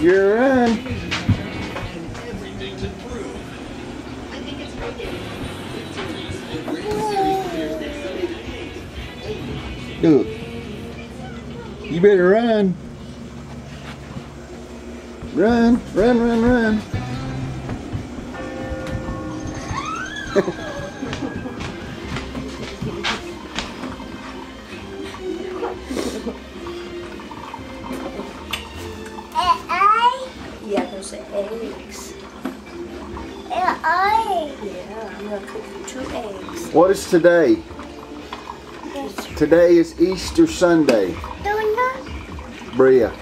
You're run. Look. You better run. Run, run, run, run. Yeah, those are eggs. Yeah, I'm gonna cook you 2 eggs. What is today? Today is Easter Sunday. Bria.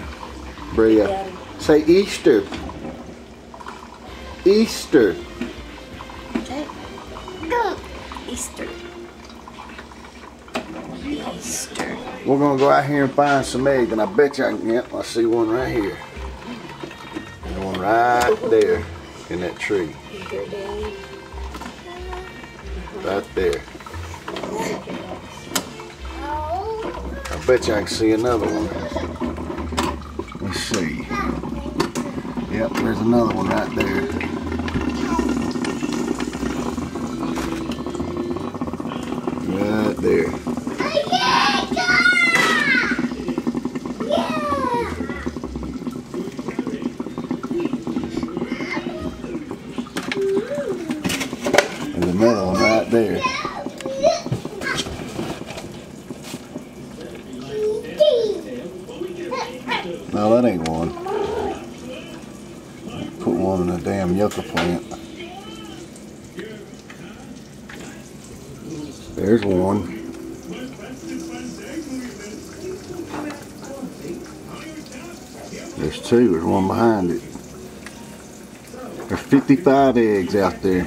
Bria. Daddy. Say Easter. Easter. Okay. Easter. Easter. We're gonna go out here and find some eggs, and I bet you I can. Yep, I see one right here. And one right there in that tree. Here, Daddy. Right there. I bet you I can see another one. Let's see. Yep, there's another one right there. Right there. There's another one right there. No, that ain't one. Put one in a damn yucca plant. There's one. There's 2. There's one behind it. There's 55 eggs out there.